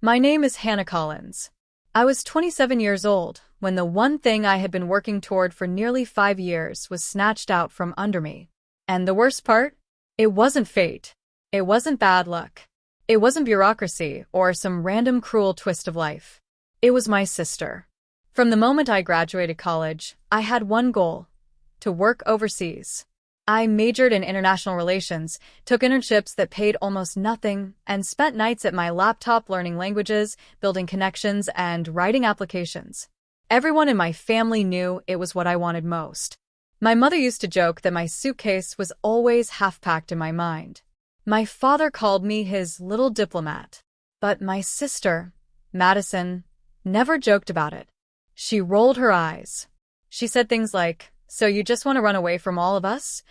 My name is Hannah Collins. I was 27 years old when the one thing I had been working toward for nearly 5 years was snatched out from under me. And the worst part? It wasn't fate. It wasn't bad luck. It wasn't bureaucracy or some random cruel twist of life. It was my sister. From the moment I graduated college, I had one goal: to work overseas. I majored in international relations, took internships that paid almost nothing, and spent nights at my laptop learning languages, building connections, and writing applications. Everyone in my family knew it was what I wanted most. My mother used to joke that my suitcase was always half-packed in my mind. My father called me his little diplomat. But my sister, Madison, never joked about it. She rolled her eyes. She said things like, "So you just want to run away from all of us?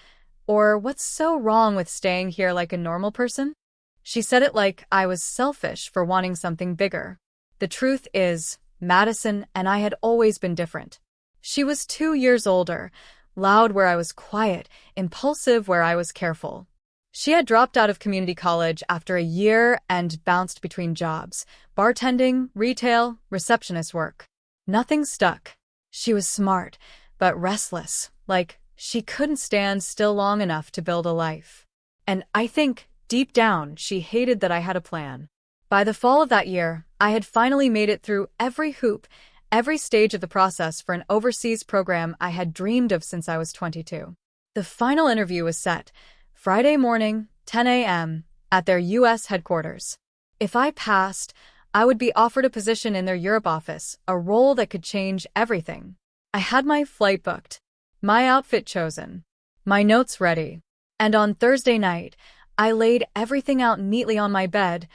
Or what's so wrong with staying here like a normal person?" She said it like I was selfish for wanting something bigger. The truth is, Madison and I had always been different. She was 2 years older, loud where I was quiet, impulsive where I was careful. She had dropped out of community college after a year and bounced between jobs: bartending, retail, receptionist work. Nothing stuck. She was smart, but restless, like she couldn't stand still long enough to build a life. And I think, deep down, she hated that I had a plan. By the fall of that year, I had finally made it through every hoop, every stage of the process for an overseas program I had dreamed of since I was 22. The final interview was set, Friday morning, 10 a.m., at their U.S. headquarters. If I passed, I would be offered a position in their Europe office, a role that could change everything. I had my flight booked, my outfit chosen, my notes ready, and on Thursday night, I laid everything out neatly on my bed,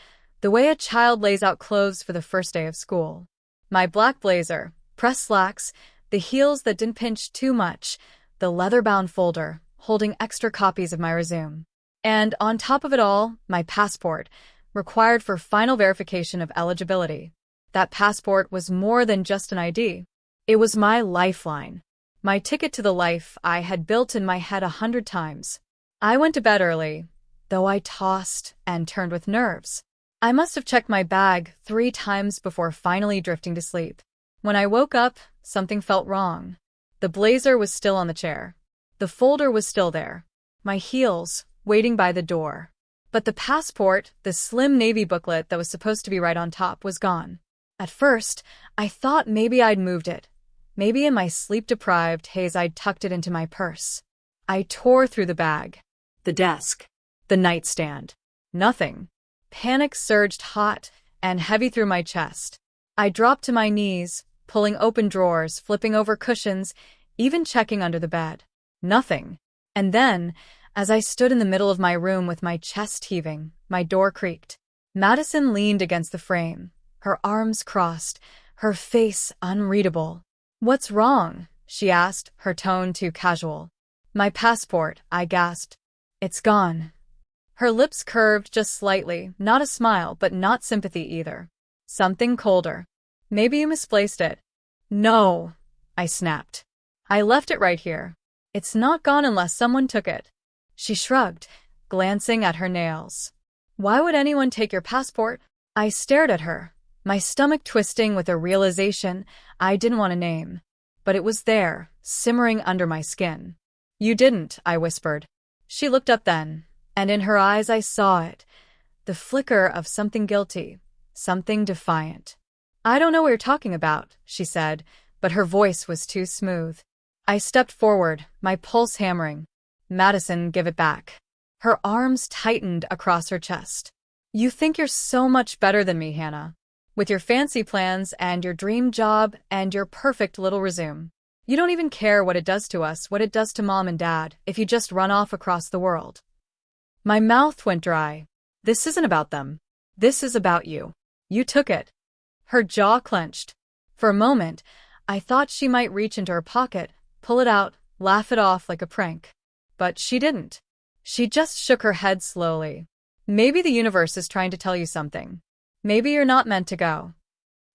the way a child lays out clothes for the first day of school. My black blazer, pressed slacks, the heels that didn't pinch too much, the leather-bound folder holding extra copies of my resume. And on top of it all, my passport, required for final verification of eligibility. That passport was more than just an ID. It was my lifeline, my ticket to the life I had built in my head 100 times. I went to bed early, though I tossed and turned with nerves. I must have checked my bag 3 times before finally drifting to sleep. When I woke up, something felt wrong. The blazer was still on the chair. The folder was still there. My heels, waiting by the door. But the passport, the slim navy booklet that was supposed to be right on top, was gone. At first, I thought maybe I'd moved it. Maybe in my sleep-deprived haze I'd tucked it into my purse. I tore through the bag, the desk, the nightstand. Nothing. Panic surged hot and heavy through my chest. I dropped to my knees, pulling open drawers, flipping over cushions, even checking under the bed. Nothing. And then, as I stood in the middle of my room with my chest heaving, my door creaked. Madison leaned against the frame, her arms crossed, her face unreadable. "What's wrong?" she asked, her tone too casual. "My passport," I gasped. "It's gone." Her lips curved just slightly, not a smile, but not sympathy either. Something colder. "Maybe you misplaced it." "No," I snapped. "I left it right here. It's not gone unless someone took it." She shrugged, glancing at her nails. "Why would anyone take your passport?" I stared at her, my stomach twisting with a realization I didn't want to name. But it was there, simmering under my skin. "You didn't," I whispered. She looked up then, and in her eyes I saw it, the flicker of something guilty, something defiant. "I don't know what you're talking about," she said, but her voice was too smooth. I stepped forward, my pulse hammering. "Madison, give it back." Her arms tightened across her chest. "You think you're so much better than me, Hannah. With your fancy plans and your dream job and your perfect little resume. You don't even care what it does to us, what it does to Mom and Dad, if you just run off across the world." My mouth went dry. "This isn't about them. This is about you. You took it." Her jaw clenched. For a moment, I thought she might reach into her pocket, pull it out, laugh it off like a prank. But she didn't. She just shook her head slowly. "Maybe the universe is trying to tell you something. Maybe you're not meant to go."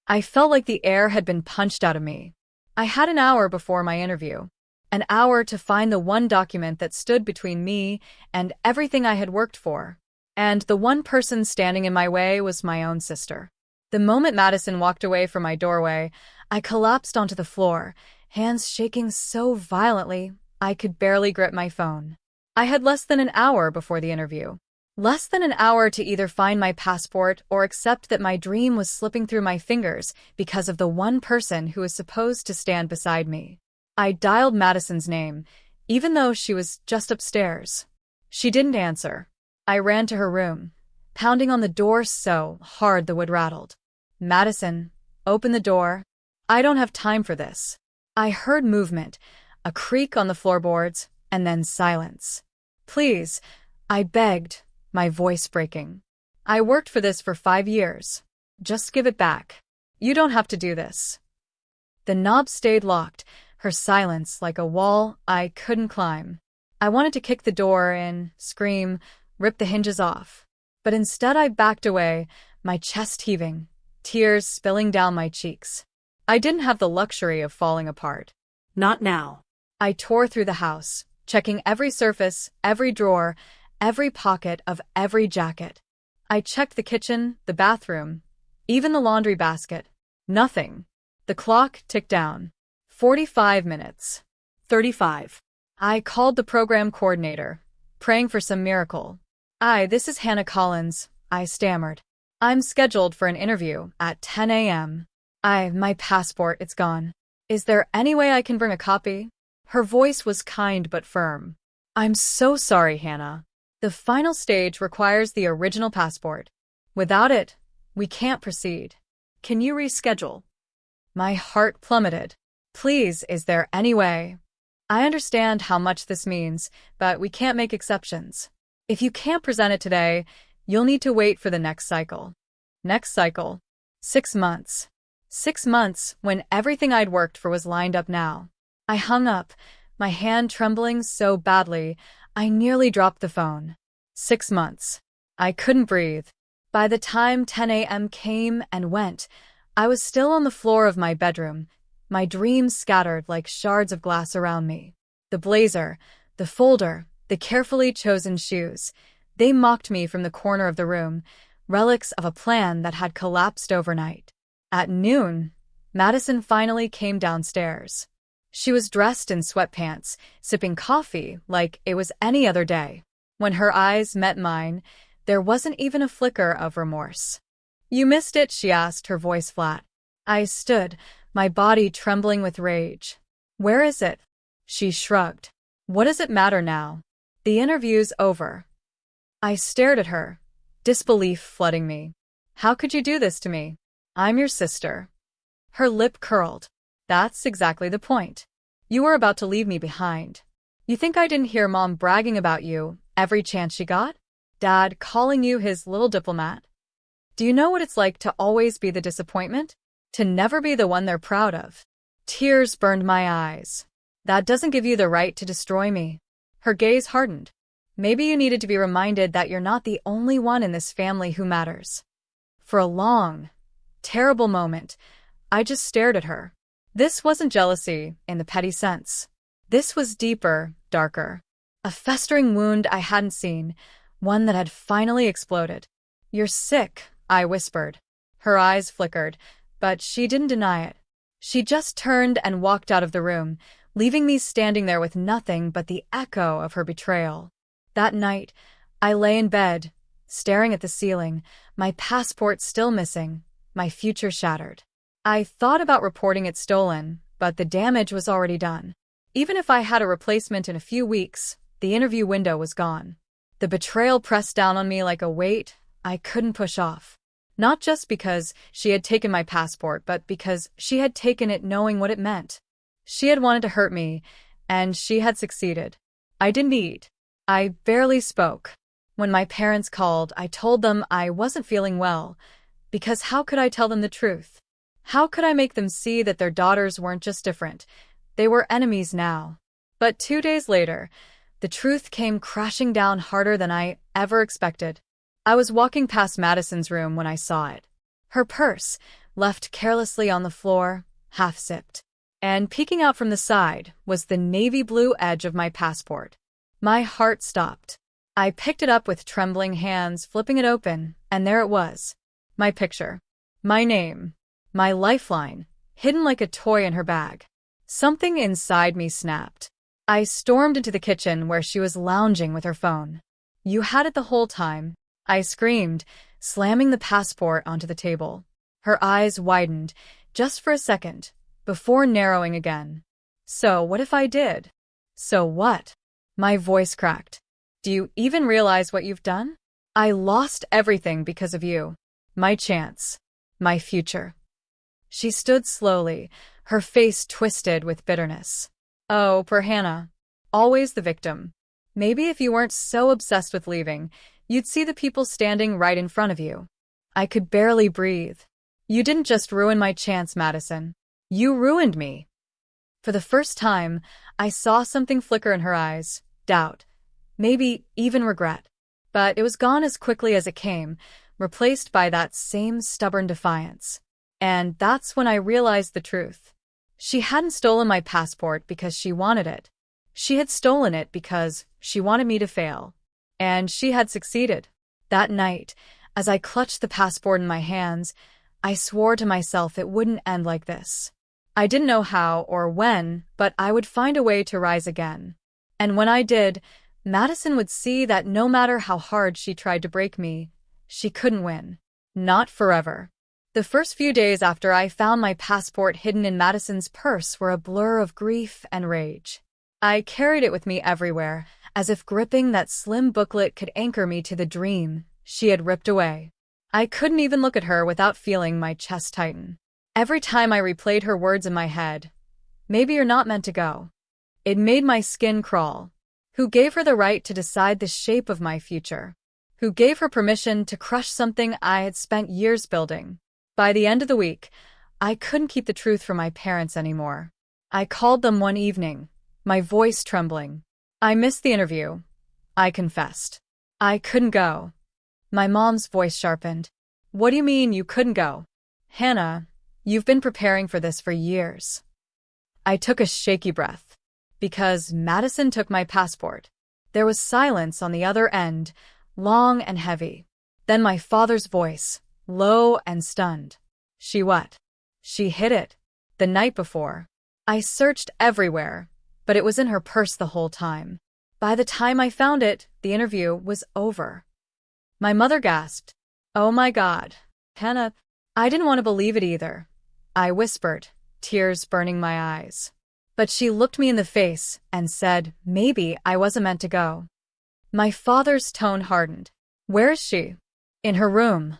I felt like the air had been punched out of me. I had an hour before my interview. An hour to find the one document that stood between me and everything I had worked for. And the one person standing in my way was my own sister. The moment Madison walked away from my doorway, I collapsed onto the floor, hands shaking so violently I could barely grip my phone. I had less than an hour before the interview. Less than an hour to either find my passport or accept that my dream was slipping through my fingers because of the one person who was supposed to stand beside me. I dialed Madison's name, even though she was just upstairs. She didn't answer. I ran to her room, pounding on the door so hard the wood rattled. "Madison, open the door. I don't have time for this." I heard movement, a creak on the floorboards, and then silence. "Please," I begged, my voice breaking. "I worked for this for 5 years. Just give it back. You don't have to do this." The knob stayed locked, her silence like a wall I couldn't climb. I wanted to kick the door in, scream, rip the hinges off. But instead I backed away, my chest heaving, tears spilling down my cheeks. I didn't have the luxury of falling apart. Not now. I tore through the house, checking every surface, every drawer, every pocket of every jacket. I checked the kitchen, the bathroom, even the laundry basket. Nothing. The clock ticked down. 45 minutes. 35. I called the program coordinator, praying for some miracle. "This is Hannah Collins," I stammered. "I'm scheduled for an interview at 10 a.m. My passport, it's gone. Is there any way I can bring a copy?" Her voice was kind but firm. "I'm so sorry, Hannah. The final stage requires the original passport. Without it, we can't proceed. Can you reschedule?" My heart plummeted. "Please, is there any way? I understand how much this means, but we can't make exceptions. If you can't present it today, you'll need to wait for the next cycle." Next cycle? 6 months. 6 months when everything I'd worked for was lined up now. I hung up, my hand trembling so badly, I nearly dropped the phone. 6 months. I couldn't breathe. By the time 10 a.m. came and went, I was still on the floor of my bedroom, my dreams scattered like shards of glass around me. The blazer, the folder, the carefully chosen shoes, they mocked me from the corner of the room, relics of a plan that had collapsed overnight. At noon, Madison finally came downstairs. She was dressed in sweatpants, sipping coffee like it was any other day. When her eyes met mine, there wasn't even a flicker of remorse. "You missed it?" she asked, her voice flat. I stood, my body trembling with rage. "Where is it?" She shrugged. "What does it matter now? The interview's over." I stared at her, disbelief flooding me. "How could you do this to me? I'm your sister." Her lip curled. "That's exactly the point. You were about to leave me behind. You think I didn't hear Mom bragging about you every chance she got? Dad calling you his little diplomat? Do you know what it's like to always be the disappointment? To never be the one they're proud of?" Tears burned my eyes. "That doesn't give you the right to destroy me." Her gaze hardened. "Maybe you needed to be reminded that you're not the only one in this family who matters." For a long, terrible moment, I just stared at her. This wasn't jealousy in the petty sense. This was deeper, darker. A festering wound I hadn't seen, one that had finally exploded. "You're sick," I whispered. Her eyes flickered, but she didn't deny it. She just turned and walked out of the room, leaving me standing there with nothing but the echo of her betrayal. That night, I lay in bed, staring at the ceiling, my passport still missing, my future shattered. I thought about reporting it stolen, but the damage was already done. Even if I had a replacement in a few weeks, the interview window was gone. The betrayal pressed down on me like a weight I couldn't push off. Not just because she had taken my passport, but because she had taken it knowing what it meant. She had wanted to hurt me, and she had succeeded. I didn't eat. I barely spoke. When my parents called, I told them I wasn't feeling well, because how could I tell them the truth? How could I make them see that their daughters weren't just different? They were enemies now. But 2 days later, the truth came crashing down harder than I ever expected. I was walking past Madison's room when I saw it. Her purse, left carelessly on the floor, half-zipped. And peeking out from the side was the navy blue edge of my passport. My heart stopped. I picked it up with trembling hands, flipping it open, and there it was. My picture. My name. My lifeline, hidden like a toy in her bag. Something inside me snapped. I stormed into the kitchen where she was lounging with her phone. "You had it the whole time," I screamed, slamming the passport onto the table. Her eyes widened, just for a second, before narrowing again. "So what if I did?" "So what?" My voice cracked. "Do you even realize what you've done? I lost everything because of you. My chance. My future." She stood slowly, her face twisted with bitterness. "Oh, poor Hannah. Always the victim. Maybe if you weren't so obsessed with leaving, you'd see the people standing right in front of you." I could barely breathe. "You didn't just ruin my chance, Madison. You ruined me." For the first time, I saw something flicker in her eyes. Doubt. Maybe even regret. But it was gone as quickly as it came, replaced by that same stubborn defiance. And that's when I realized the truth. She hadn't stolen my passport because she wanted it. She had stolen it because she wanted me to fail. And she had succeeded. That night, as I clutched the passport in my hands, I swore to myself it wouldn't end like this. I didn't know how or when, but I would find a way to rise again. And when I did, Madison would see that no matter how hard she tried to break me, she couldn't win. Not forever. The first few days after I found my passport hidden in Madison's purse were a blur of grief and rage. I carried it with me everywhere, as if gripping that slim booklet could anchor me to the dream she had ripped away. I couldn't even look at her without feeling my chest tighten. Every time I replayed her words in my head, "Maybe you're not meant to go," it made my skin crawl. Who gave her the right to decide the shape of my future? Who gave her permission to crush something I had spent years building? By the end of the week, I couldn't keep the truth from my parents anymore. I called them one evening, my voice trembling. "I missed the interview," I confessed. "I couldn't go." My mom's voice sharpened. "What do you mean you couldn't go? Hannah, you've been preparing for this for years." I took a shaky breath. Because Madison took my passport. There was silence on the other end, long and heavy. Then my father's voice, low and stunned. "She what?" "She hid it. The night before. I searched everywhere, but it was in her purse the whole time. By the time I found it, the interview was over." My mother gasped. "Oh my God, Hannah." I didn't want to believe it either. I whispered, tears burning my eyes. But she looked me in the face and said maybe I wasn't meant to go. My father's tone hardened. "Where is she?" "In her room,"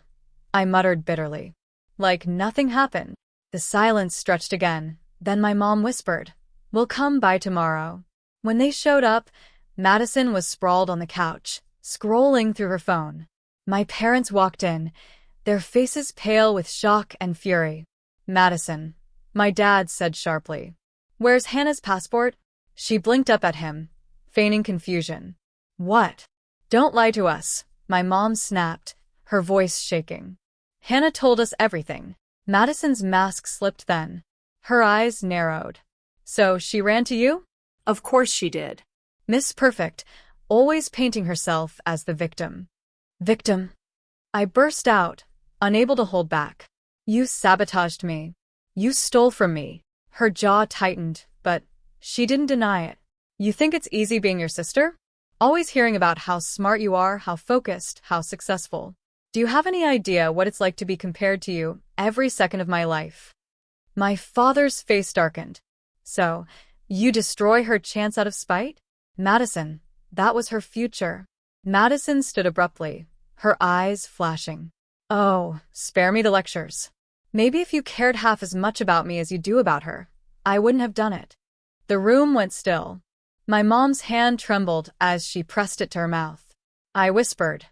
I muttered bitterly. Like nothing happened. The silence stretched again. Then my mom whispered, "We'll come by tomorrow." When they showed up, Madison was sprawled on the couch, scrolling through her phone. My parents walked in, their faces pale with shock and fury. "Madison," my dad said sharply. "Where's Hannah's passport?" She blinked up at him, feigning confusion. "What?" "Don't lie to us," my mom snapped, her voice shaking. "Hannah told us everything." Madison's mask slipped then. Her eyes narrowed. "So she ran to you?" Of course she did. Miss Perfect, always painting herself as the victim. "Victim?" I burst out, unable to hold back. "You sabotaged me. You stole from me." Her jaw tightened, but she didn't deny it. "You think it's easy being your sister? Always hearing about how smart you are, how focused, how successful. Do you have any idea what it's like to be compared to you every second of my life?" My father's face darkened. "So, you destroy her chance out of spite?" "Madison, that was her future." Madison stood abruptly, her eyes flashing. "Oh, spare me the lectures. Maybe if you cared half as much about me as you do about her, I wouldn't have done it." The room went still. My mom's hand trembled as she pressed it to her mouth. I whispered,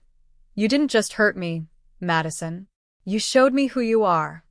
"You didn't just hurt me, Madison. You showed me who you are."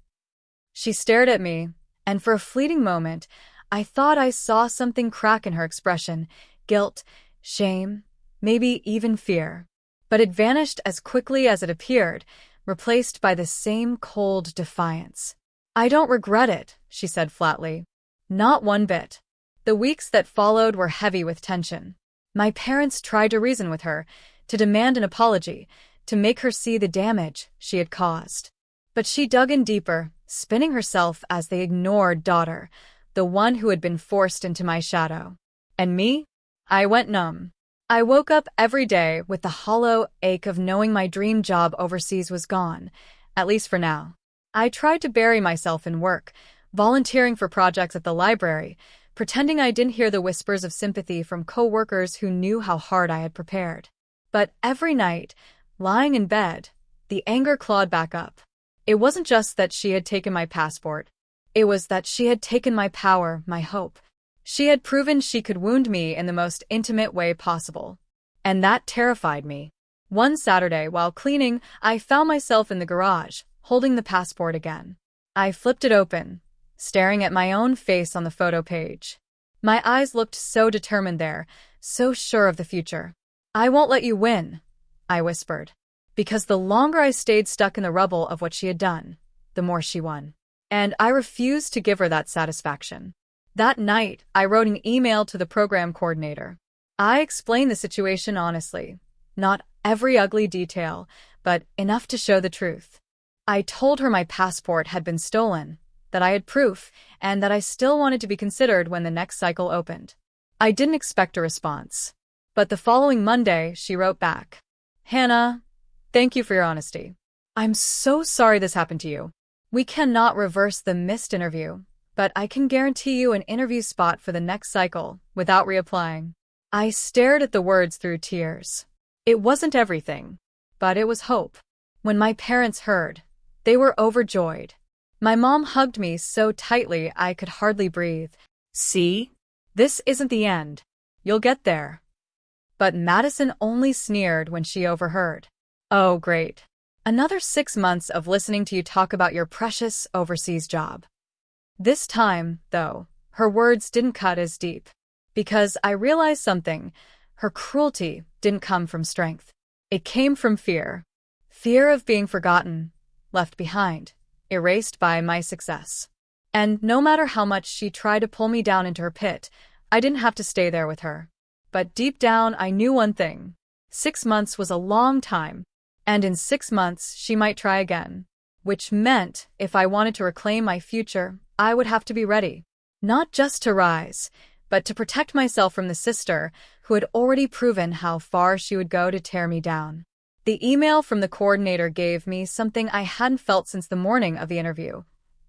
She stared at me, and for a fleeting moment, I thought I saw something crack in her expression, guilt, shame, maybe even fear. But it vanished as quickly as it appeared, replaced by the same cold defiance. "I don't regret it," she said flatly. "Not one bit." The weeks that followed were heavy with tension. My parents tried to reason with her, to demand an apology, to make her see the damage she had caused. But she dug in deeper, spinning herself as the ignored daughter, the one who had been forced into my shadow. And me? I went numb. I woke up every day with the hollow ache of knowing my dream job overseas was gone, at least for now. I tried to bury myself in work, volunteering for projects at the library, pretending I didn't hear the whispers of sympathy from coworkers who knew how hard I had prepared. But every night, lying in bed, the anger clawed back up. It wasn't just that she had taken my passport. It was that she had taken my power, my hope. She had proven she could wound me in the most intimate way possible. And that terrified me. One Saturday, while cleaning, I found myself in the garage, holding the passport again. I flipped it open, staring at my own face on the photo page. My eyes looked so determined there, so sure of the future. "I won't let you win," I whispered. Because the longer I stayed stuck in the rubble of what she had done, the more she won. And I refused to give her that satisfaction. That night, I wrote an email to the program coordinator. I explained the situation honestly, not every ugly detail, but enough to show the truth. I told her my passport had been stolen, that I had proof, and that I still wanted to be considered when the next cycle opened. I didn't expect a response. But the following Monday, she wrote back. "Hannah, thank you for your honesty. I'm so sorry this happened to you. We cannot reverse the missed interview, but I can guarantee you an interview spot for the next cycle," without reapplying. I stared at the words through tears. It wasn't everything, but it was hope. When my parents heard, they were overjoyed. My mom hugged me so tightly I could hardly breathe. "See? This isn't the end. You'll get there." But Madison only sneered when she overheard. "Oh, great. Another 6 months of listening to you talk about your precious overseas job." This time, though, her words didn't cut as deep. Because I realized something. Her cruelty didn't come from strength. It came from fear. Fear of being forgotten, left behind, erased by my success. And no matter how much she tried to pull me down into her pit, I didn't have to stay there with her. But deep down, I knew one thing. 6 months was a long time. And in 6 months, she might try again. Which meant, if I wanted to reclaim my future, I would have to be ready. Not just to rise, but to protect myself from the sister who had already proven how far she would go to tear me down. The email from the coordinator gave me something I hadn't felt since the morning of the interview.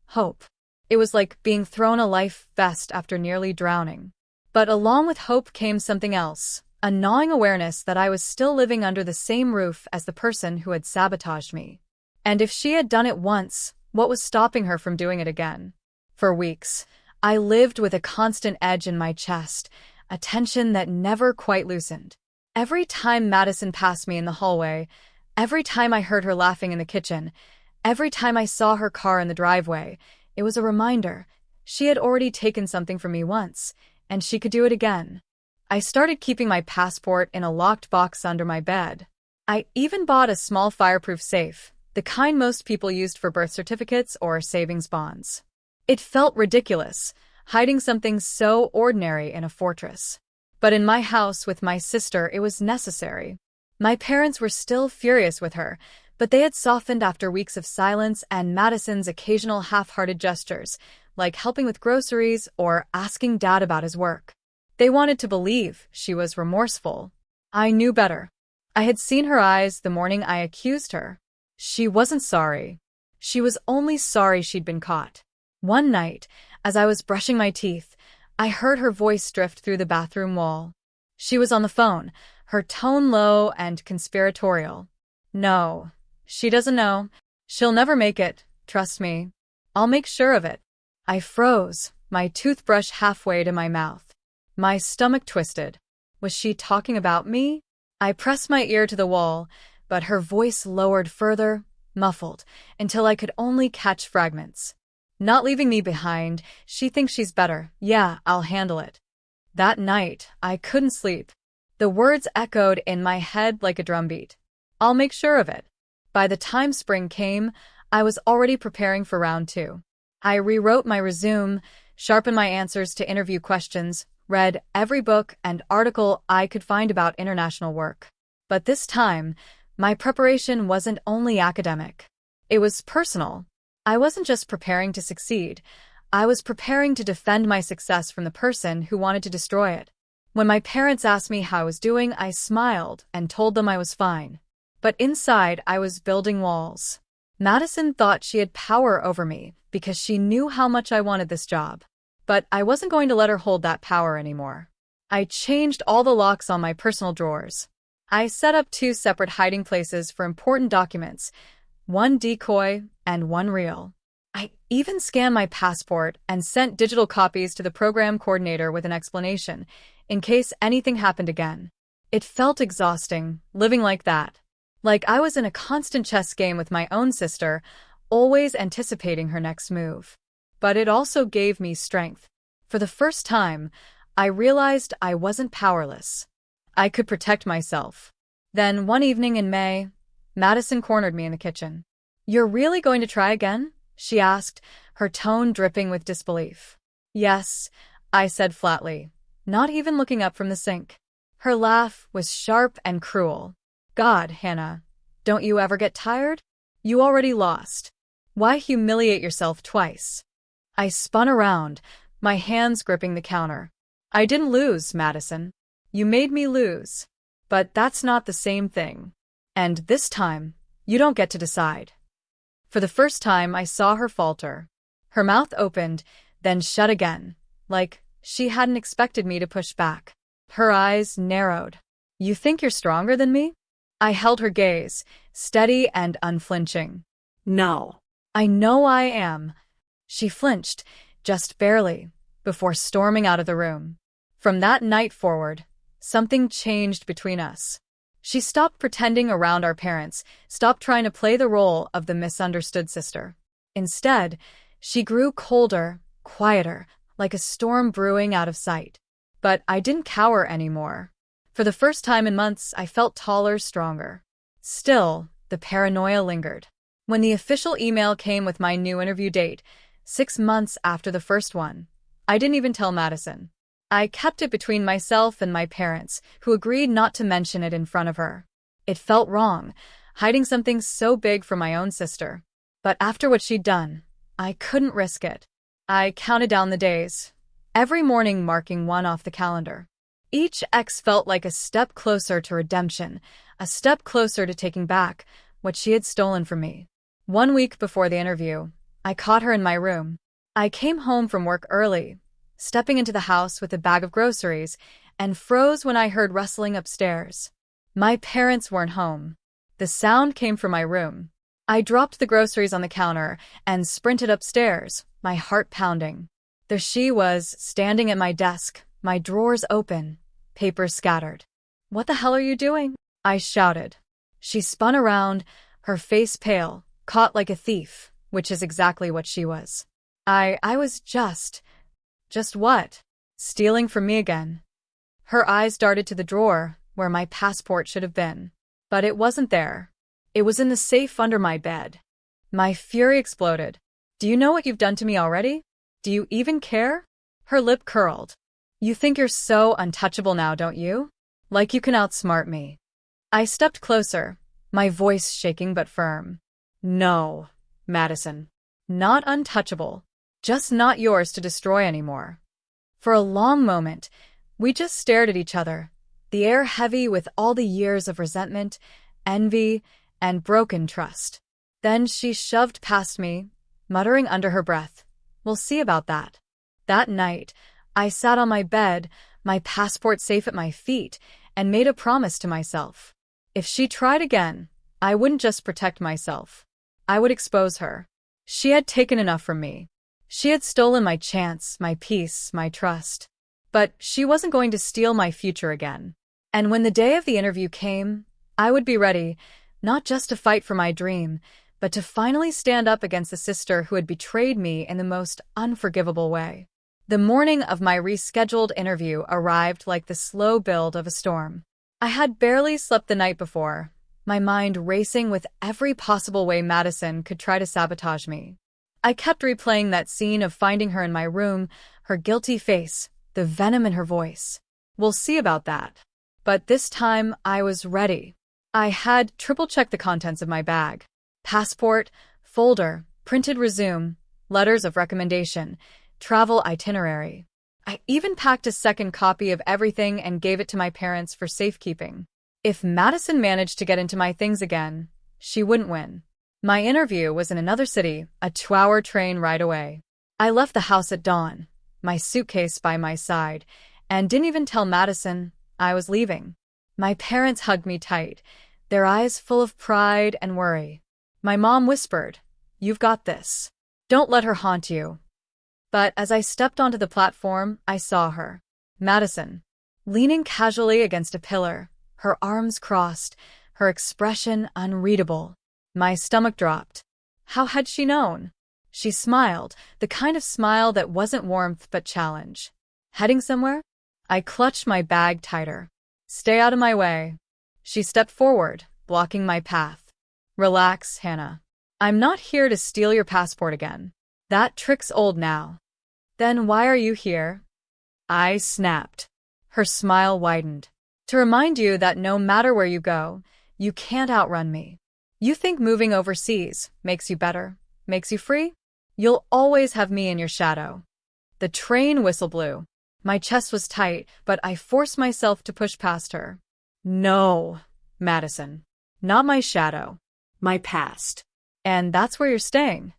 Hope. It was like being thrown a life vest after nearly drowning. But along with hope came something else, a gnawing awareness that I was still living under the same roof as the person who had sabotaged me. And if she had done it once, what was stopping her from doing it again? For weeks, I lived with a constant edge in my chest, a tension that never quite loosened. Every time Madison passed me in the hallway, every time I heard her laughing in the kitchen, every time I saw her car in the driveway, it was a reminder. She had already taken something from me once, and she could do it again. I started keeping my passport in a locked box under my bed. I even bought a small fireproof safe, the kind most people used for birth certificates or savings bonds. It felt ridiculous, hiding something so ordinary in a fortress. But in my house with my sister, it was necessary. My parents were still furious with her, but they had softened after weeks of silence and Madison's occasional half-hearted gestures, like helping with groceries or asking Dad about his work. They wanted to believe she was remorseful. I knew better. I had seen her eyes the morning I accused her. She wasn't sorry. She was only sorry she'd been caught. One night, as I was brushing my teeth, I heard her voice drift through the bathroom wall. She was on the phone, her tone low and conspiratorial. "No, she doesn't know. She'll never make it, trust me. I'll make sure of it." I froze, my toothbrush halfway to my mouth. My stomach twisted. Was she talking about me? I pressed my ear to the wall, but her voice lowered further, muffled, until I could only catch fragments. "Not leaving me behind. She thinks she's better. Yeah, I'll handle it." That night, I couldn't sleep. The words echoed in my head like a drumbeat. "I'll make sure of it." By the time spring came, I was already preparing for round 2. I rewrote my resume, sharpened my answers to interview questions, read every book and article I could find about international work. But this time, my preparation wasn't only academic. It was personal. I wasn't just preparing to succeed. I was preparing to defend my success from the person who wanted to destroy it. When my parents asked me how I was doing, I smiled and told them I was fine. But inside, I was building walls. Madison thought she had power over me because she knew how much I wanted this job. But I wasn't going to let her hold that power anymore. I changed all the locks on my personal drawers. I set up 2 separate hiding places for important documents, one decoy and one real. I even scanned my passport and sent digital copies to the program coordinator with an explanation, in case anything happened again. It felt exhausting, living like that. Like I was in a constant chess game with my own sister, always anticipating her next move. But it also gave me strength. For the first time, I realized I wasn't powerless. I could protect myself. Then one evening in May, Madison cornered me in the kitchen. "You're really going to try again?" she asked, her tone dripping with disbelief. "Yes," I said flatly, not even looking up from the sink. Her laugh was sharp and cruel. "God, Hannah, don't you ever get tired? You already lost. Why humiliate yourself twice?" I spun around, my hands gripping the counter. "I didn't lose, Madison. You made me lose. But that's not the same thing. And this time, you don't get to decide." For the first time, I saw her falter. Her mouth opened, then shut again, like she hadn't expected me to push back. Her eyes narrowed. "You think you're stronger than me?" I held her gaze, steady and unflinching. No. "I know I am." She flinched, just barely, before storming out of the room. From that night forward, something changed between us. She stopped pretending around our parents, stopped trying to play the role of the misunderstood sister. Instead, she grew colder, quieter, like a storm brewing out of sight. But I didn't cower anymore. For the first time in months, I felt taller, stronger. Still, the paranoia lingered. When the official email came with my new interview date, 6 months after the first one, I didn't even tell Madison. I kept it between myself and my parents, who agreed not to mention it in front of her. It felt wrong, hiding something so big from my own sister. But after what she'd done, I couldn't risk it. I counted down the days, every morning marking one off the calendar. Each X felt like a step closer to redemption, a step closer to taking back what she had stolen from me. 1 week before the interview, I caught her in my room. I came home from work early, stepping into the house with a bag of groceries, and froze when I heard rustling upstairs. My parents weren't home. The sound came from my room. I dropped the groceries on the counter and sprinted upstairs, my heart pounding. There she was, standing at my desk, my drawers open, papers scattered. "What the hell are you doing?" I shouted. She spun around, her face pale, caught like a thief, which is exactly what she was. I was just what? Stealing from me again. Her eyes darted to the drawer where my passport should have been. But it wasn't there. It was in the safe under my bed. My fury exploded. "Do you know what you've done to me already? Do you even care?" Her lip curled. "You think you're so untouchable now, don't you? Like you can outsmart me." I stepped closer, my voice shaking but firm. "No, Madison. Not untouchable. Just not yours to destroy anymore." For a long moment, we just stared at each other, the air heavy with all the years of resentment, envy, and broken trust. Then she shoved past me, muttering under her breath, "We'll see about that." That night, I sat on my bed, my passport safe at my feet, and made a promise to myself. If she tried again, I wouldn't just protect myself. I would expose her. She had taken enough from me. She had stolen my chance, my peace, my trust. But she wasn't going to steal my future again. And when the day of the interview came, I would be ready, not just to fight for my dream, but to finally stand up against the sister who had betrayed me in the most unforgivable way. The morning of my rescheduled interview arrived like the slow build of a storm. I had barely slept the night before, my mind racing with every possible way Madison could try to sabotage me. I kept replaying that scene of finding her in my room, her guilty face, the venom in her voice. We'll see about that. But this time, I was ready. I had triple-checked the contents of my bag. Passport, folder, printed resume, letters of recommendation, travel itinerary. I even packed a second copy of everything and gave it to my parents for safekeeping. If Madison managed to get into my things again, she wouldn't win. My interview was in another city, a 2-hour train ride away. I left the house at dawn, my suitcase by my side, and didn't even tell Madison I was leaving. My parents hugged me tight, their eyes full of pride and worry. My mom whispered, "You've got this. Don't let her haunt you." But as I stepped onto the platform, I saw her, Madison, leaning casually against a pillar, her arms crossed, her expression unreadable. My stomach dropped. How had she known? She smiled, the kind of smile that wasn't warmth but challenge. Heading somewhere? I clutched my bag tighter. "Stay out of my way." She stepped forward, blocking my path. "Relax, Hannah. I'm not here to steal your passport again. That trick's old now." "Then why are you here?" I snapped. Her smile widened. "To remind you that no matter where you go, you can't outrun me. You think moving overseas makes you better, makes you free? You'll always have me in your shadow." The train whistle blew. My chest was tight, but I forced myself to push past her. "No, Madison. Not my shadow. My past. And that's where you're staying."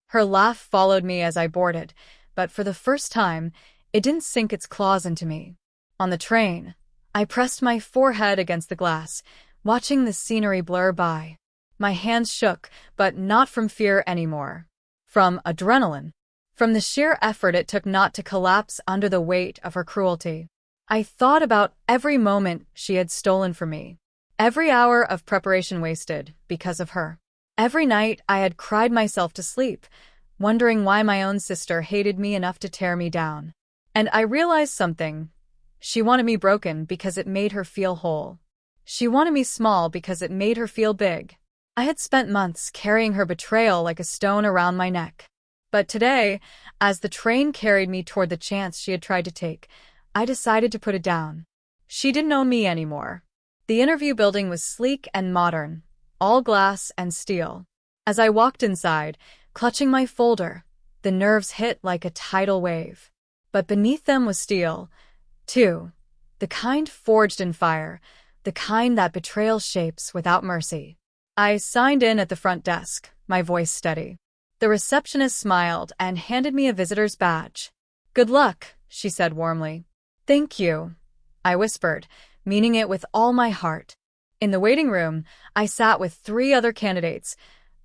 Her laugh followed me as I boarded, but for the first time, it didn't sink its claws into me. On the train, I pressed my forehead against the glass, watching the scenery blur by. My hands shook, but not from fear anymore. From adrenaline. From the sheer effort it took not to collapse under the weight of her cruelty. I thought about every moment she had stolen from me. Every hour of preparation wasted because of her. Every night I had cried myself to sleep, wondering why my own sister hated me enough to tear me down. And I realized something. She wanted me broken because it made her feel whole. She wanted me small because it made her feel big. I had spent months carrying her betrayal like a stone around my neck. But today, as the train carried me toward the chance she had tried to take, I decided to put it down. She didn't own me anymore. The interview building was sleek and modern, all glass and steel. As I walked inside, clutching my folder, the nerves hit like a tidal wave. But beneath them was steel, too. The kind forged in fire, the kind that betrayal shapes without mercy. I signed in at the front desk, my voice steady. The receptionist smiled and handed me a visitor's badge. "Good luck," she said warmly. "Thank you," I whispered, meaning it with all my heart. In the waiting room, I sat with 3 other candidates,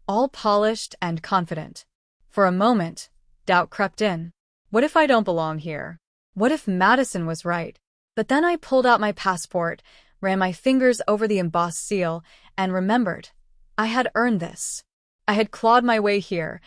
all polished and confident. For a moment, doubt crept in. What if I don't belong here? What if Madison was right? But then I pulled out my passport, ran my fingers over the embossed seal, and remembered. I had earned this. I had clawed my way here,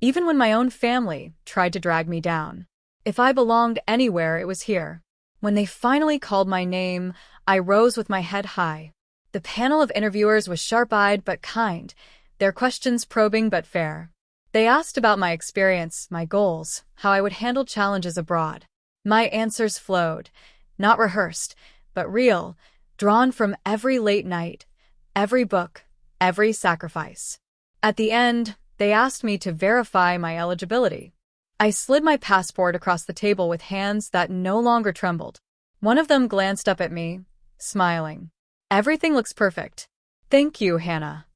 even when my own family tried to drag me down. If I belonged anywhere, it was here. When they finally called my name, I rose with my head high. The panel of interviewers was sharp-eyed but kind, their questions probing but fair. They asked about my experience, my goals, how I would handle challenges abroad. My answers flowed, not rehearsed, but real, drawn from every late night, every book, every sacrifice. At the end, they asked me to verify my eligibility. I slid my passport across the table with hands that no longer trembled. One of them glanced up at me, smiling. "Everything looks perfect. Thank you, Hannah."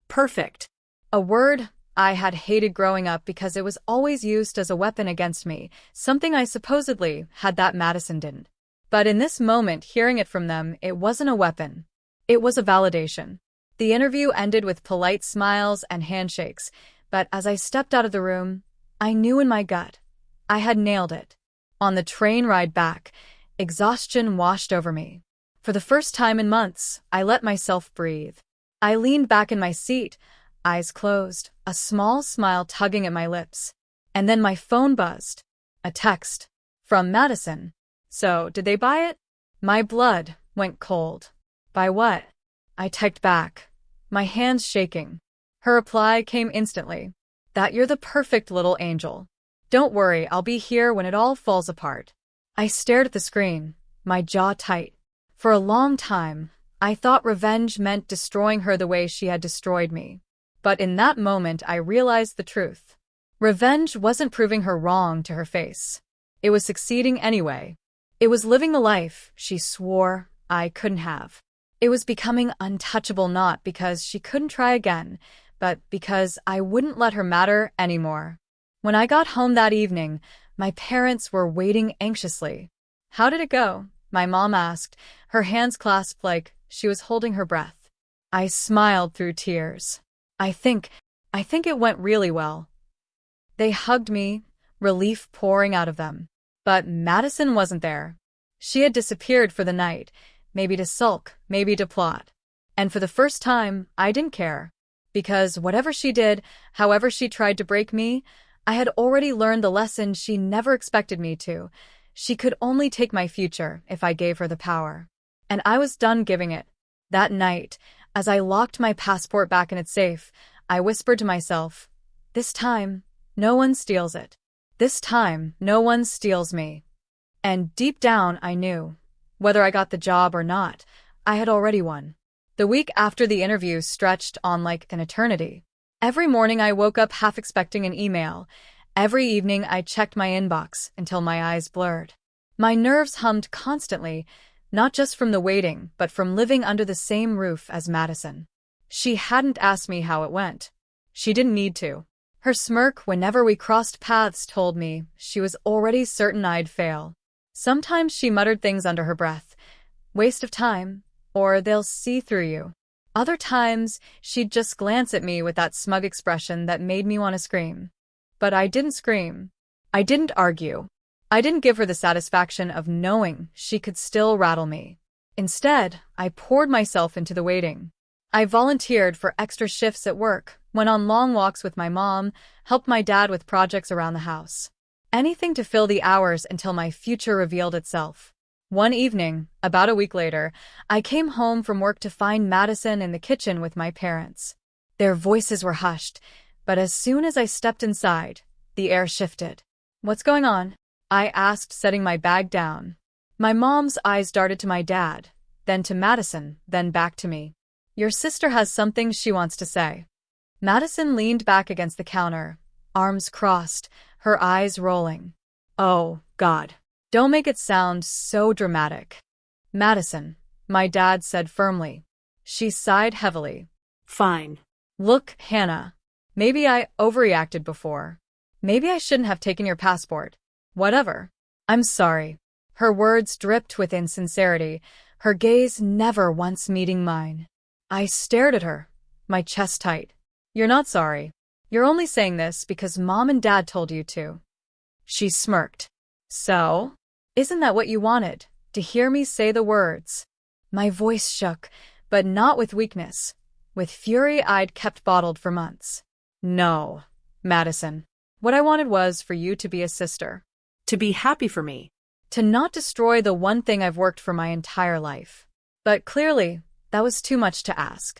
Perfect. A word I had hated growing up because it was always used as a weapon against me, something I supposedly had that Madison didn't. But in this moment, hearing it from them, it wasn't a weapon. It was a validation. The interview ended with polite smiles and handshakes, but as I stepped out of the room, I knew in my gut I had nailed it. On the train ride back, exhaustion washed over me. For the first time in months, I let myself breathe. I leaned back in my seat, eyes closed, a small smile tugging at my lips. And then my phone buzzed. A text. From Madison. "So, did they buy it?" My blood went cold. "Buy what?" I typed back, my hands shaking. Her reply came instantly. "That you're the perfect little angel. Don't worry, I'll be here when it all falls apart." I stared at the screen, my jaw tight. For a long time, I thought revenge meant destroying her the way she had destroyed me. But in that moment, I realized the truth. Revenge wasn't proving her wrong to her face. It was succeeding anyway. It was living the life she swore I couldn't have. It was becoming untouchable not because she couldn't try again, but because I wouldn't let her matter anymore. When I got home that evening, my parents were waiting anxiously. "How did it go?" my mom asked, her hands clasped like she was holding her breath. I smiled through tears. I think it went really well." They hugged me, relief pouring out of them. But Madison wasn't there. She had disappeared for the night, maybe to sulk, maybe to plot. And for the first time, I didn't care. Because whatever she did, however she tried to break me, I had already learned the lesson she never expected me to. She could only take my future if I gave her the power. And I was done giving it. That night, as I locked my passport back in its safe, I whispered to myself, "This time, no one steals it. This time, no one steals me." And deep down, I knew, whether I got the job or not, I had already won. The week after the interview stretched on like an eternity. Every morning I woke up half expecting an email. Every evening I checked my inbox until my eyes blurred. My nerves hummed constantly, not just from the waiting, but from living under the same roof as Madison. She hadn't asked me how it went. She didn't need to. Her smirk whenever we crossed paths told me she was already certain I'd fail. Sometimes she muttered things under her breath. "Waste of time," or "they'll see through you." Other times, she'd just glance at me with that smug expression that made me want to scream. But I didn't scream. I didn't argue. I didn't give her the satisfaction of knowing she could still rattle me. Instead, I poured myself into the waiting. I volunteered for extra shifts at work, went on long walks with my mom, helped my dad with projects around the house. Anything to fill the hours until my future revealed itself. One evening, about a week later, I came home from work to find Madison in the kitchen with my parents. Their voices were hushed, but as soon as I stepped inside, the air shifted. "What's going on?" I asked, setting my bag down. My mom's eyes darted to my dad, then to Madison, then back to me. "Your sister has something she wants to say." Madison leaned back against the counter, arms crossed, her eyes rolling. "Oh, God. Don't make it sound so dramatic." "Madison," my dad said firmly. She sighed heavily. "Fine." "Look, Hannah. Maybe I overreacted before. Maybe I shouldn't have taken your passport. Whatever. I'm sorry." Her words dripped with insincerity, her gaze never once meeting mine. I stared at her, my chest tight. "You're not sorry. You're only saying this because Mom and Dad told you to." She smirked. "So? Isn't that what you wanted, to hear me say the words?" My voice shook, but not with weakness, with fury I'd kept bottled for months. "No, Madison. What I wanted was for you to be a sister. To be happy for me. To not destroy the one thing I've worked for my entire life." But clearly, that was too much to ask.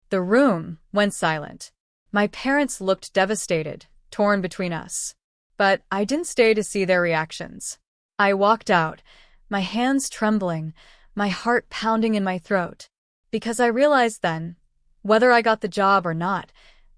The room went silent. My parents looked devastated, torn between us. But I didn't stay to see their reactions. I walked out, my hands trembling, my heart pounding in my throat. Because I realized then, whether I got the job or not,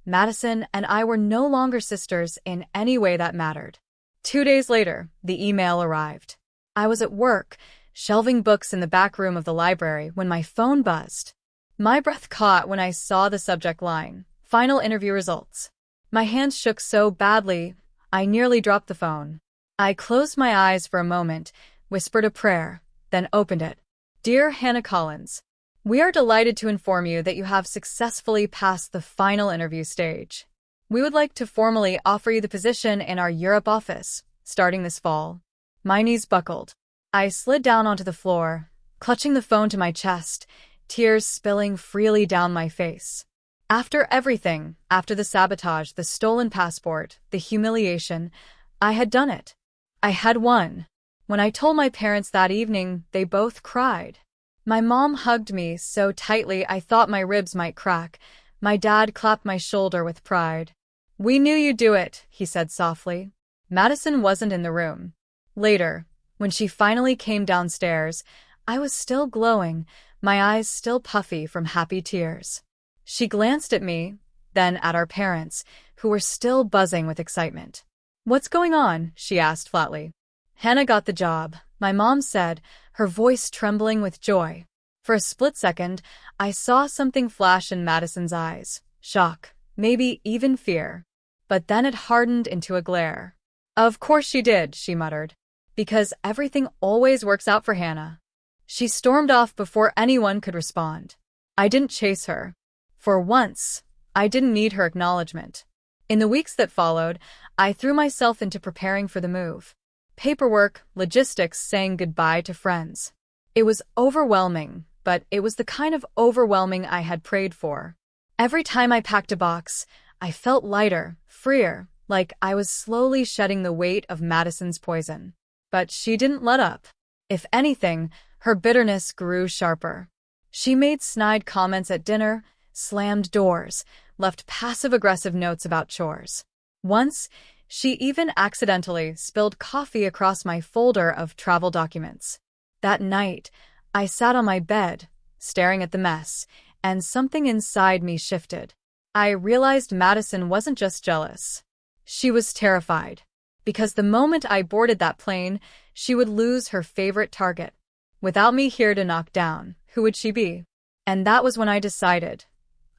Madison and I were no longer sisters in any way that mattered. 2 days later, the email arrived. I was at work, shelving books in the back room of the library when my phone buzzed. My breath caught when I saw the subject line, "Final interview results." My hands shook so badly, I nearly dropped the phone. I closed my eyes for a moment, whispered a prayer, then opened it. "Dear Hannah Collins, we are delighted to inform you that you have successfully passed the final interview stage. We would like to formally offer you the position in our Europe office, starting this fall." My knees buckled. I slid down onto the floor, clutching the phone to my chest, tears spilling freely down my face. After everything, after the sabotage, the stolen passport, the humiliation, I had done it. I had won. When I told my parents that evening, they both cried. My mom hugged me so tightly I thought my ribs might crack. My dad clapped my shoulder with pride. "We knew you'd do it," he said softly. Madison wasn't in the room. Later, when she finally came downstairs, I was still glowing, my eyes still puffy from happy tears. She glanced at me, then at our parents, who were still buzzing with excitement. "What's going on?" she asked flatly. "Hannah got the job," my mom said, her voice trembling with joy. For a split second, I saw something flash in Madison's eyes. Shock, maybe even fear. But then it hardened into a glare. "Of course she did," she muttered. "Because everything always works out for Hannah." She stormed off before anyone could respond. I didn't chase her. For once, I didn't need her acknowledgement. In the weeks that followed, I threw myself into preparing for the move. Paperwork, logistics, saying goodbye to friends. It was overwhelming, but it was the kind of overwhelming I had prayed for. Every time I packed a box, I felt lighter, freer, like I was slowly shedding the weight of Madison's poison. But she didn't let up. If anything, her bitterness grew sharper. She made snide comments at dinner, slammed doors, left passive-aggressive notes about chores. Once, she even accidentally spilled coffee across my folder of travel documents. That night, I sat on my bed, staring at the mess, and something inside me shifted. I realized Madison wasn't just jealous. She was terrified. Because the moment I boarded that plane, she would lose her favorite target. Without me here to knock down, who would she be? And that was when I decided.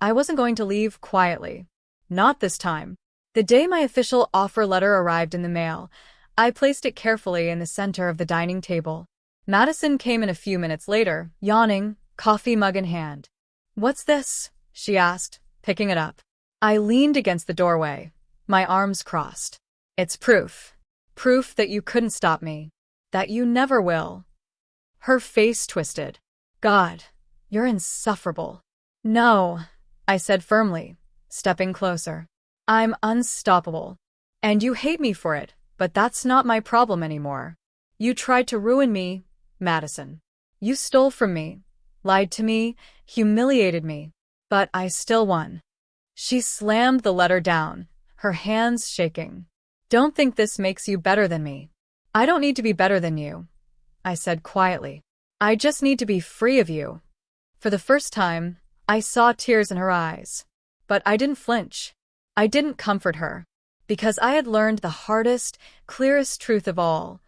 I wasn't going to leave quietly. Not this time. The day my official offer letter arrived in the mail, I placed it carefully in the center of the dining table. Madison came in a few minutes later, yawning, coffee mug in hand. "What's this?" she asked, picking it up. I leaned against the doorway, my arms crossed. "It's proof. Proof that you couldn't stop me. That you never will." Her face twisted. "God, you're insufferable." "No," I said firmly, stepping closer. "I'm unstoppable. And you hate me for it, but that's not my problem anymore. You tried to ruin me, Madison. You stole from me, lied to me, humiliated me, but I still won." She slammed the letter down, her hands shaking. "Don't think this makes you better than me." "I don't need to be better than you," I said quietly. "I just need to be free of you." For the first time, I saw tears in her eyes. But I didn't flinch. I didn't comfort her. Because I had learned the hardest, clearest truth of all.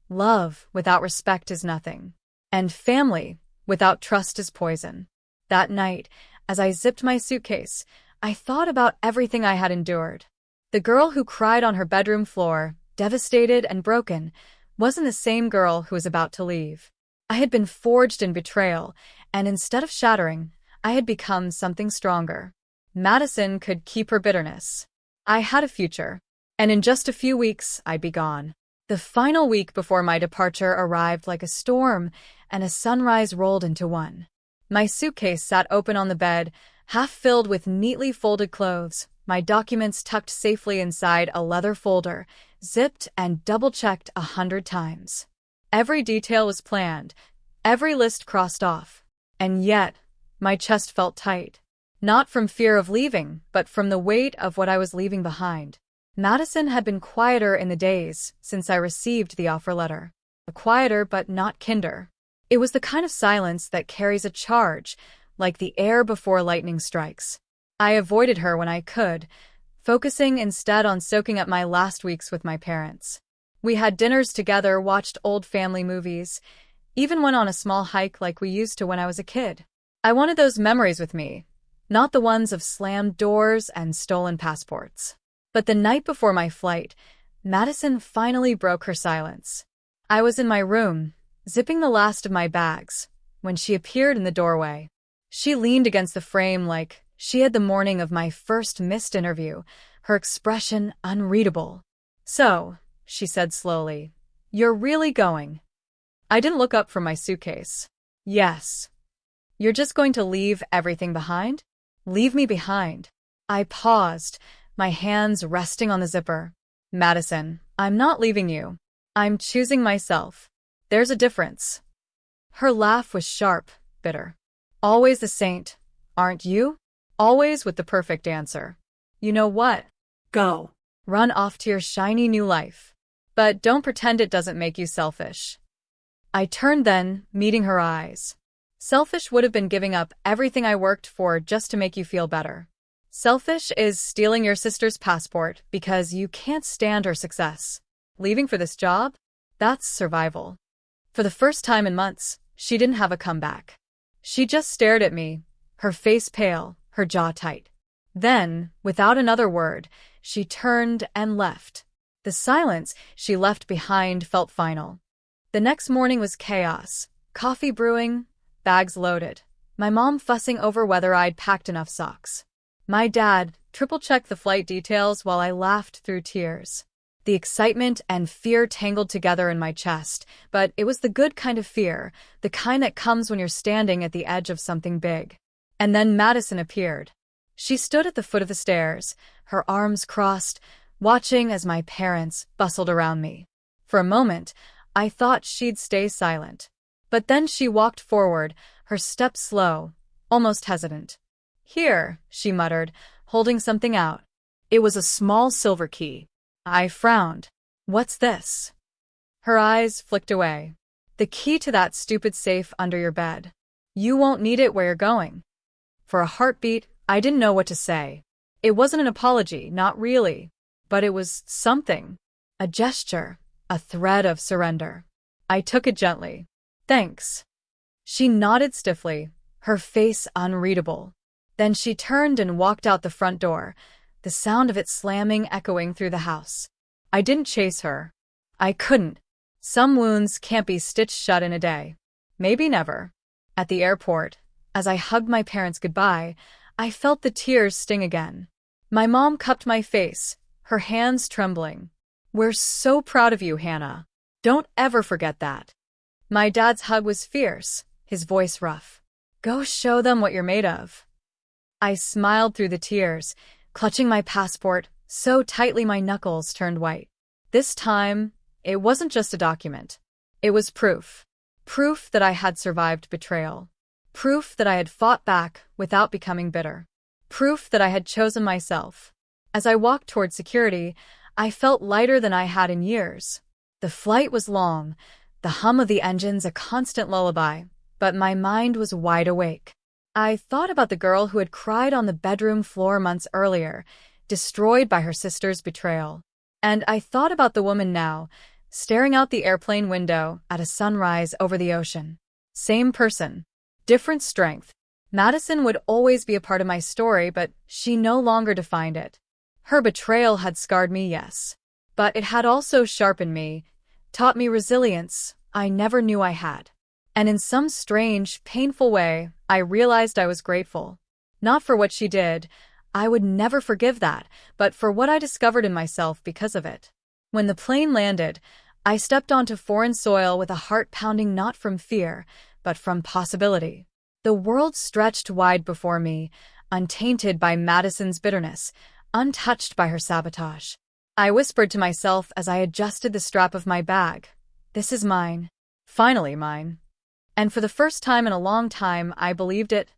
Love without respect is nothing. And family without trust is poison. That night, as I zipped my suitcase, I thought about everything I had endured. The girl who cried on her bedroom floor, devastated and broken, wasn't the same girl who was about to leave. I had been forged in betrayal, and instead of shattering, I had become something stronger. Madison could keep her bitterness. I had a future, and in just a few weeks, I'd be gone. The final week before my departure arrived like a storm, and a sunrise rolled into one. My suitcase sat open on the bed, half filled with neatly folded clothes, my documents tucked safely inside a leather folder, zipped and double-checked 100 times. Every detail was planned, every list crossed off. And yet, my chest felt tight. Not from fear of leaving, but from the weight of what I was leaving behind. Madison had been quieter in the days since I received the offer letter. Quieter but not kinder. It was the kind of silence that carries a charge, like the air before lightning strikes. I avoided her when I could, focusing instead on soaking up my last weeks with my parents. We had dinners together, watched old family movies, even went on a small hike like we used to when I was a kid. I wanted those memories with me, not the ones of slammed doors and stolen passports. But the night before my flight, Madison finally broke her silence. I was in my room, zipping the last of my bags, when she appeared in the doorway. She leaned against the frame like she had the morning of my first missed interview, her expression unreadable. "So," she said slowly, "you're really going?" I didn't look up from my suitcase. "Yes." "You're just going to leave everything behind?" "Leave me behind." I paused, my hands resting on the zipper. "Madison, I'm not leaving you. I'm choosing myself. There's a difference." Her laugh was sharp, bitter. "Always the saint, aren't you? Always with the perfect answer. You know what? Go. Run off to your shiny new life. But don't pretend it doesn't make you selfish." I turned then, meeting her eyes. Selfish would have been giving up everything I worked for just to make you feel better. Selfish is stealing your sister's passport because you can't stand her success. Leaving for this job? That's survival. For the first time in months, she didn't have a comeback. She just stared at me, her face pale, her jaw tight. Then, without another word, she turned and left. The silence she left behind felt final. The next morning was chaos. Coffee brewing, bags loaded. My mom fussing over whether I'd packed enough socks. My dad triple-checked the flight details while I laughed through tears. The excitement and fear tangled together in my chest, but it was the good kind of fear, the kind that comes when you're standing at the edge of something big. And then Madison appeared. She stood at the foot of the stairs, her arms crossed, watching as my parents bustled around me. For a moment, I thought she'd stay silent. But then she walked forward, her step slow, almost hesitant. "Here," she muttered, holding something out. It was a small silver key. I frowned. "What's this?" Her eyes flicked away. "The key to that stupid safe under your bed. You won't need it where you're going." For a heartbeat, I didn't know what to say. It wasn't an apology, not really. But it was something. A gesture, a thread of surrender. I took it gently. "Thanks." She nodded stiffly, her face unreadable. Then she turned and walked out the front door, the sound of it slamming echoing through the house. I didn't chase her. I couldn't. Some wounds can't be stitched shut in a day. Maybe never. At the airport, as I hugged my parents goodbye, I felt the tears sting again. My mom cupped my face, her hands trembling. "We're so proud of you, Hannah. Don't ever forget that." My dad's hug was fierce, his voice rough. "Go show them what you're made of." I smiled through the tears, clutching my passport so tightly my knuckles turned white. This time, it wasn't just a document. It was proof. Proof that I had survived betrayal. Proof that I had fought back without becoming bitter. Proof that I had chosen myself. As I walked toward security, I felt lighter than I had in years. The flight was long, the hum of the engines a constant lullaby, but my mind was wide awake. I thought about the girl who had cried on the bedroom floor months earlier, destroyed by her sister's betrayal. And I thought about the woman now, staring out the airplane window at a sunrise over the ocean. Same person. Different strength. Madison would always be a part of my story, but she no longer defined it. Her betrayal had scarred me, yes. But it had also sharpened me, taught me resilience I never knew I had. And in some strange, painful way, I realized I was grateful. Not for what she did, I would never forgive that, but for what I discovered in myself because of it. When the plane landed, I stepped onto foreign soil with a heart pounding not from fear, but from possibility. The world stretched wide before me, untainted by Madison's bitterness, untouched by her sabotage. I whispered to myself as I adjusted the strap of my bag, "This is mine. Finally mine." And for the first time in a long time, I believed it.